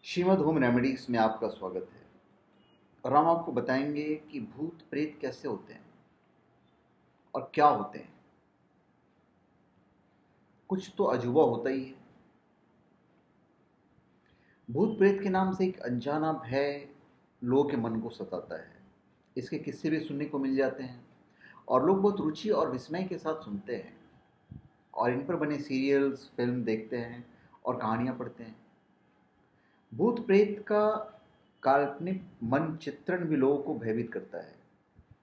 Shrimad home remedies में आपका स्वागत है। और हम आपको बताएंगे कि भूत प्रेत कैसे होते हैं और क्या होते हैं। कुछ तो अजूबा होता ही है। भूत प्रेत के नाम से एक अनजाना भय लोगों के मन को सताता है। इसके किस्से भी सुनने को मिल जाते हैं और लोग बहुत रुचि और विस्मय के साथ सुनते हैं और इन पर बने सीरियल्स, फिल्म देखते हैं और कहानियां पढ़ते हैं। भूत प्रेत का काल्पनिक मन चित्रण भी लोगों को भयभीत करता है।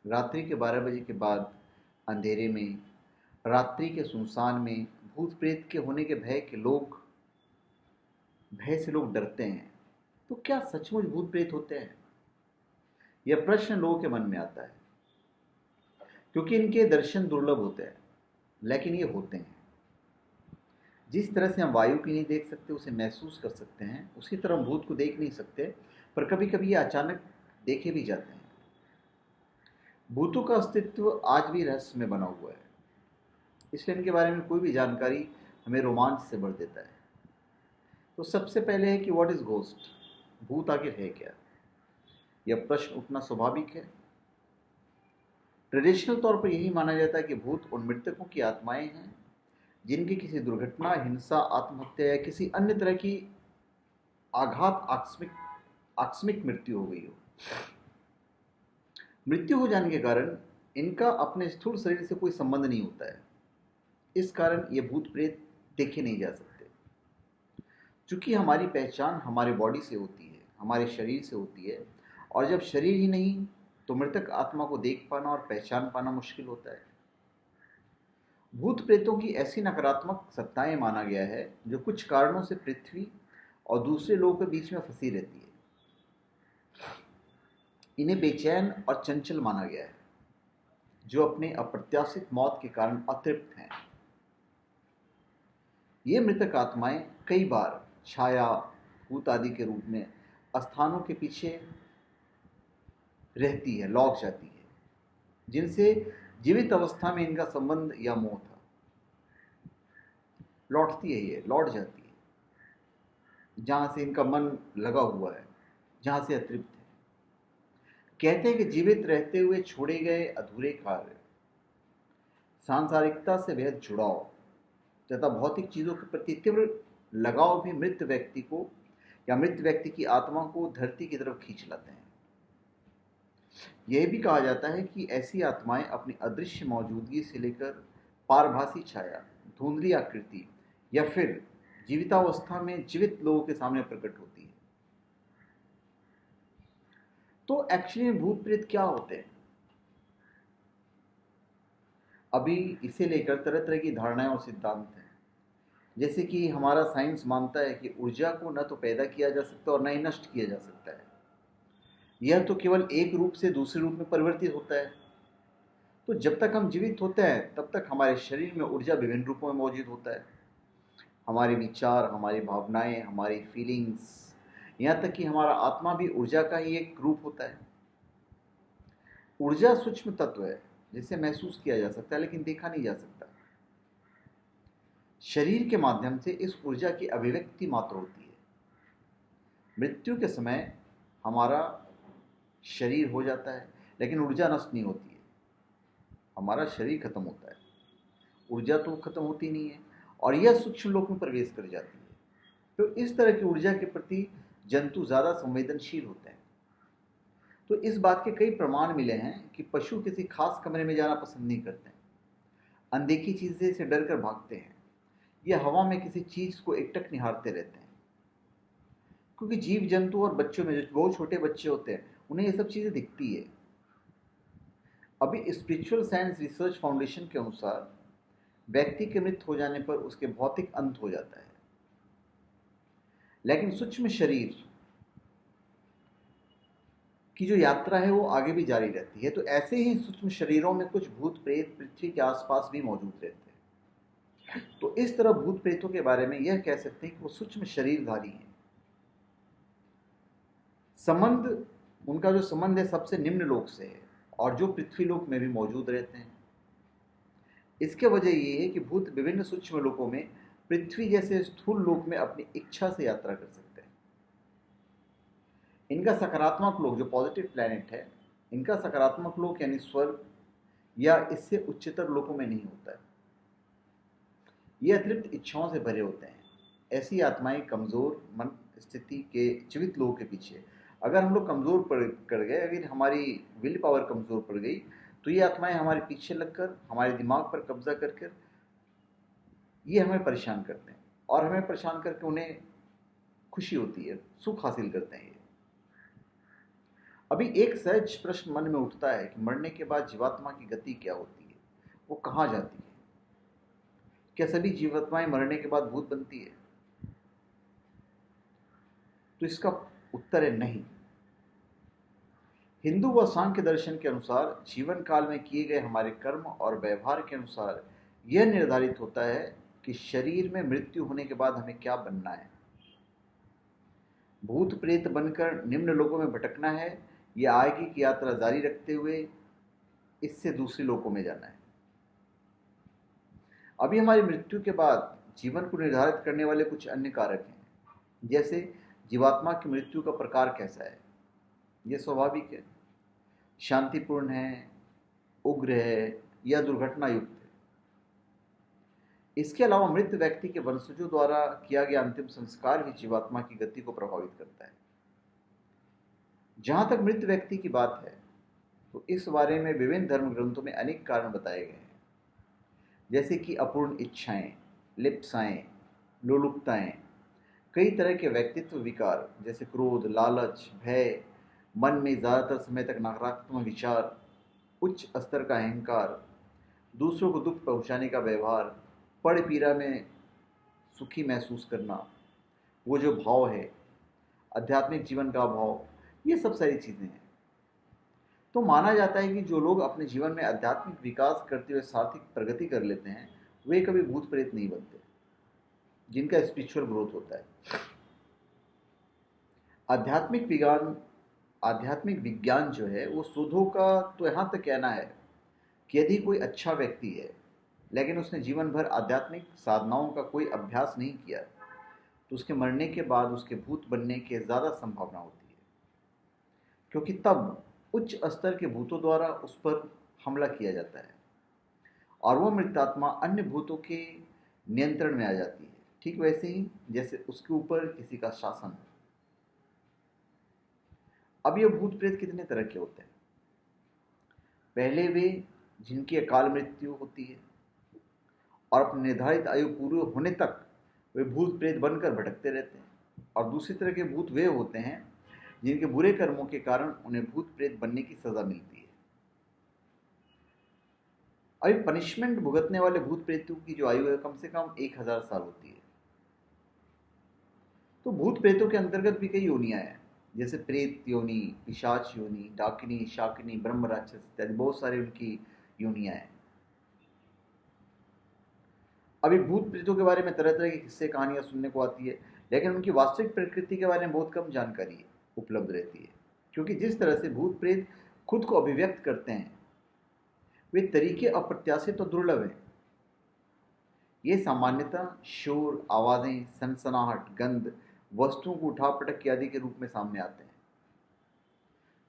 रात्रि के 12 बजे के बाद अंधेरे में, रात्रि के सुनसान में भूत प्रेत के होने के भय से लोग डरते हैं। तो क्या सचमुच भूत प्रेत होते हैं? यह प्रश्न लोगों के मन में आता है क्योंकि इनके दर्शन दुर्लभ होते हैं, लेकिन ये होते हैं। जिस तरह से हम वायु की नहीं देख सकते, उसे महसूस कर सकते हैं, उसी तरह हम भूत को देख नहीं सकते, पर कभी कभी ये अचानक देखे भी जाते हैं। भूतों का अस्तित्व आज भी रहस्य में बना हुआ है, इसलिए इनके बारे में कोई भी जानकारी हमें रोमांच से भर देता है। तो सबसे पहले है कि व्हाट इज घोस्ट? भूत आखिर है क्या? यह प्रश्न उठना स्वाभाविक है। ट्रेडिशनल तौर पर यही माना जाता है कि भूत उन मृतकों की आत्माएं हैं जिनकी किसी दुर्घटना, हिंसा, आत्महत्या या किसी अन्य तरह की आघात आकस्मिक मृत्यु हो गई हो। मृत्यु हो जाने के कारण इनका अपने स्थूल शरीर से कोई संबंध नहीं होता है। इस कारण ये भूत प्रेत देखे नहीं जा सकते। चूंकि हमारी पहचान हमारे बॉडी से होती है, हमारे शरीर से होती है, और जब शरीर ही नहीं तो मृतक आत्मा को देख पाना और पहचान पाना मुश्किल होता है। भूत प्रेतों की ऐसी नकारात्मक सत्ताएं माना गया है जो कुछ कारणों से पृथ्वी और दूसरे लोगों के बीच में फंसी रहती है। इन्हें बेचैन और चंचल माना गया है, जो अपने अप्रत्याशित मौत के कारण अतृप्त हैं। ये मृतक आत्माएं कई बार छाया, भूत आदि के रूप में स्थानों के पीछे रहती है, लौट जाती है, जिनसे जीवित अवस्था में इनका संबंध या मोह था। लौटती है, ये लौट जाती है जहां से इनका मन लगा हुआ है, जहां से अतृप्त है। कहते हैं कि जीवित रहते हुए छोड़े गए अधूरे कार्य, सांसारिकता से बेहद जुड़ाव तथा भौतिक चीजों के प्रति तीव्र लगाव भी मृत व्यक्ति को या मृत व्यक्ति की आत्मा को धरती की तरफ खींच लाते हैं। यह भी कहा जाता है कि ऐसी आत्माएं अपनी अदृश्य मौजूदगी से लेकर पारभासी छाया, धुंधली आकृति या फिर जीवितावस्था में जीवित लोगों के सामने प्रकट होती है। तो एक्चुअली भूत प्रेत क्या होते हैं? अभी इसे लेकर तरह तरह की धारणाएं और सिद्धांत हैं। जैसे कि हमारा साइंस मानता है कि ऊर्जा को न तो पैदा किया जा सकता और न ही नष्ट किया जा सकता है। यह तो केवल एक रूप से दूसरे रूप में परिवर्तित होता है। तो जब तक हम जीवित होते हैं तब तक हमारे शरीर में ऊर्जा विभिन्न रूपों में मौजूद होता है। हमारे विचार, हमारी भावनाएं, हमारी फीलिंग्स, यहाँ तक कि हमारा आत्मा भी ऊर्जा का ही एक रूप होता है। ऊर्जा सूक्ष्म तत्व है जिसे महसूस किया जा सकता है लेकिन देखा नहीं जा सकता। शरीर के माध्यम से इस ऊर्जा की अभिव्यक्ति मात्र होती है। मृत्यु के समय हमारा शरीर हो जाता है लेकिन ऊर्जा नष्ट नहीं होती है। हमारा शरीर खत्म होता है, ऊर्जा तो खत्म होती नहीं है और यह सूक्ष्म लोक में प्रवेश कर जाती है। तो इस तरह की ऊर्जा के प्रति जंतु ज्यादा संवेदनशील होते हैं। तो इस बात के कई प्रमाण मिले हैं कि पशु किसी खास कमरे में जाना पसंद नहीं करते हैं, अनदेखी चीजें से डर कर भागते हैं या हवा में किसी चीज को एकटक निहारते रहते हैं। क्योंकि जीव जंतु और बच्चों में, जो बहुत छोटे बच्चे होते हैं, उन्हें ये सब चीजें दिखती है। अभी स्पिरिचुअल साइंस रिसर्च फाउंडेशन के अनुसार व्यक्ति के मृत हो जाने पर उसके भौतिक अंत हो जाता है, लेकिन सूक्ष्म शरीर की जो यात्रा है वो आगे भी जारी रहती है। तो ऐसे ही सूक्ष्म शरीरों में कुछ भूत प्रेत पृथ्वी के आसपास भी मौजूद रहते हैं। तो इस तरह भूत प्रेतों के बारे में यह कह सकते हैं कि वो सूक्ष्म शरीरधारी हैं। संबंध, उनका जो संबंध है सबसे निम्न लोक से है और जो पृथ्वी लोक में भी मौजूद रहते हैं। इसके वजह ये है कि भूत विभिन्न सूक्ष्म लोकों में पृथ्वी जैसे स्थूल लोक में अपनी इच्छा से यात्रा कर सकते हैं। इनका सकारात्मक लोक जो पॉजिटिव प्लैनेट है, इनका सकारात्मक लोक यानी स्वर्ग या इससे उच्चतर लोकों में नहीं होता है। ये अतिरिक्त इच्छाओं से भरे होते हैं। ऐसी आत्माएं कमज़ोर मन स्थिति के जीवित लोगों के पीछे, अगर हम लोग कमज़ोर पड़ गए, अगर हमारी विल पावर कमज़ोर पड़ गई, तो ये आत्माएं हमारे पीछे लगकर हमारे दिमाग पर कब्जा कर ये हमें परेशान करते हैं, और हमें परेशान करके उन्हें खुशी होती है, सुख हासिल करते हैं ये। अभी एक सहज प्रश्न मन में उठता है कि मरने के बाद जीवात्मा की गति क्या होती है, वो कहाँ जाती है? क्या सभी जीवात्माएं मरने के बाद भूत बनती है? तो इसका उत्तर है नहीं। हिंदू व सांख्य दर्शन के अनुसार जीवन काल में किए गए हमारे कर्म और व्यवहार के अनुसार यह निर्धारित होता है कि शरीर में मृत्यु होने के बाद हमें क्या बनना है। भूत प्रेत बनकर निम्न लोकों में भटकना है या आगे की यात्रा जारी रखते हुए इससे दूसरे लोकों में जाना है। अभी हमारी मृत्यु के बाद जीवन को निर्धारित करने वाले कुछ अन्य कारक हैं, जैसे जीवात्मा की मृत्यु का प्रकार कैसा है, यह स्वाभाविक है, शांतिपूर्ण है, उग्र है या दुर्घटना युक्त है। इसके अलावा मृत व्यक्ति के वंशजों द्वारा किया गया अंतिम संस्कार भी जीवात्मा की गति को प्रभावित करता है। जहां तक मृत व्यक्ति की बात है, तो इस बारे में विभिन्न धर्म ग्रंथों में अनेक कारण बताए गए हैं, जैसे कि अपूर्ण इच्छाएं, लिप्साएं, लोलुपताएं, कई तरह के व्यक्तित्व विकार जैसे क्रोध, लालच, भय, मन में ज़्यादातर समय तक नकारात्मक विचार, उच्च स्तर का अहंकार, दूसरों को दुख पहुंचाने का व्यवहार, पड़ पीड़ा में सुखी महसूस करना, वो जो भाव है, आध्यात्मिक जीवन का भाव, ये सब सारी चीज़ें हैं। तो माना जाता है कि जो लोग अपने जीवन में आध्यात्मिक विकास करते हुए सार्थक प्रगति कर लेते हैं, वे कभी भूत प्रेत नहीं बनते, जिनका स्पिरिचुअल ग्रोथ होता है। आध्यात्मिक विज्ञान जो है वो शोधों का तो यहाँ तक कहना है कि यदि कोई अच्छा व्यक्ति है लेकिन उसने जीवन भर आध्यात्मिक साधनाओं का कोई अभ्यास नहीं किया, तो उसके मरने के बाद उसके भूत बनने की ज़्यादा संभावना होती है, क्योंकि तब उच्च स्तर के भूतों द्वारा उस पर हमला किया जाता है और वह मृतात्मा अन्य भूतों के नियंत्रण में आ जाती है, ठीक वैसे ही जैसे उसके ऊपर किसी का शासन है। अब ये भूत प्रेत कितने तरह के होते हैं? पहले वे जिनकी अकाल मृत्यु होती है और अपनी निर्धारित आयु पूरी होने तक वे भूत प्रेत बनकर भटकते रहते हैं, और दूसरी तरह के भूत वे होते हैं जिनके बुरे कर्मों के कारण उन्हें भूत प्रेत बनने की सजा मिलती है। अभी पनिशमेंट भुगतने वाले भूत प्रेतों की जो आयु है कम से कम 1000 साल होती है। तो भूत प्रेतों के अंतर्गत भी कई योनियां हैं, जैसे प्रेत योनि, पिशाच योनि, डाकिनी, शाकिनी, ब्रह्म राक्षस इत्यादि बहुत सारी उनकी योनियां हैं। अभी भूत प्रेतों के बारे में तरह तरह की किस्से कहानियां सुनने को आती है, लेकिन उनकी वास्तविक प्रकृति के बारे में बहुत कम जानकारी उपलब्ध रहती है, क्योंकि जिस तरह से भूत प्रेत खुद को अभिव्यक्त करते हैं वे तरीके अप्रत्याशित और दुर्लभ हैं। ये सामान्यतः शोर, आवाजें, सनसनाहट, गंध, वस्तुओं को उठा पटक आदि के रूप में सामने आते हैं,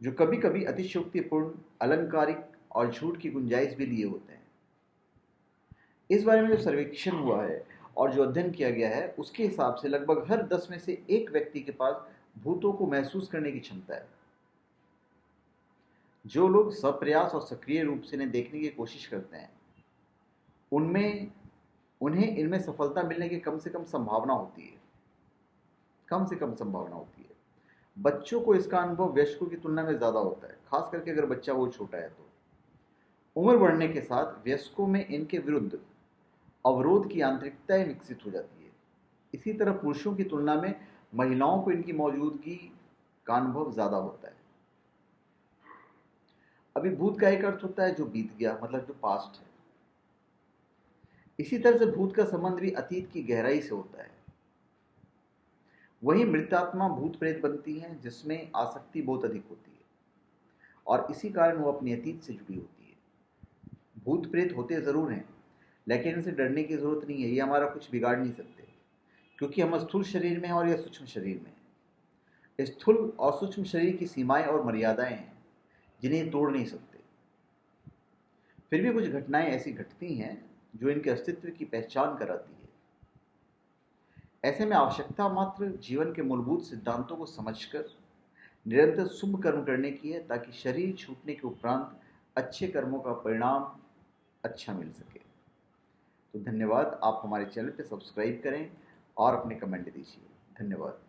जो कभी कभी अतिशयोक्तिपूर्ण, अलंकारिक और झूठ की गुंजाइश भी लिए होते हैं। इस बारे में जो सर्वेक्षण हुआ है और जो अध्ययन किया गया है उसके हिसाब से लगभग हर 10 में से एक व्यक्ति के पास भूतों को महसूस करने की क्षमता है। जो लोग सप्रयास और सक्रिय रूप से इन्हें देखने की कोशिश करते हैं उन्हें इनमें सफलता मिलने की कम से कम संभावना होती है। बच्चों को इसका अनुभव वयस्कों की तुलना में ज़्यादा होता है, खास करके अगर बच्चा वो छोटा है तो। उम्र बढ़ने के साथ वयस्कों में इनके विरुद्ध अवरोध की आंतरिकताएं विकसित हो जाती है। इसी तरह पुरुषों की तुलना में महिलाओं को इनकी मौजूदगी का अनुभव ज़्यादा होता है। अभी भूत का एक अर्थ होता है जो बीत गया, मतलब जो पास्ट है। इसी तरह से भूत का संबंध भी अतीत की गहराई से होता है। वही मृतात्मा भूत प्रेत बनती है जिसमें आसक्ति बहुत अधिक होती है और इसी कारण वो अपने अतीत से जुड़ी होती है। भूत प्रेत होते ज़रूर हैं, लेकिन इनसे डरने की ज़रूरत नहीं है, ये हमारा कुछ बिगाड़ नहीं सकते, क्योंकि हम स्थूल शरीर में हैं और यह सूक्ष्म शरीर में है। स्थूल और सूक्ष्म शरीर की सीमाएं और मर्यादाएं हैं जिन्हें तोड़ नहीं सकते। फिर भी कुछ घटनाएं ऐसी घटती हैं जो इनके अस्तित्व की पहचान कराती है। ऐसे में आवश्यकता मात्र जीवन के मूलभूत सिद्धांतों को समझकर निरंतर शुभ कर्म करने की है, ताकि शरीर छूटने के उपरांत अच्छे कर्मों का परिणाम अच्छा मिल सके। तो धन्यवाद। आप हमारे चैनल पे सब्सक्राइब करें और अपने कमेंट दीजिए। धन्यवाद।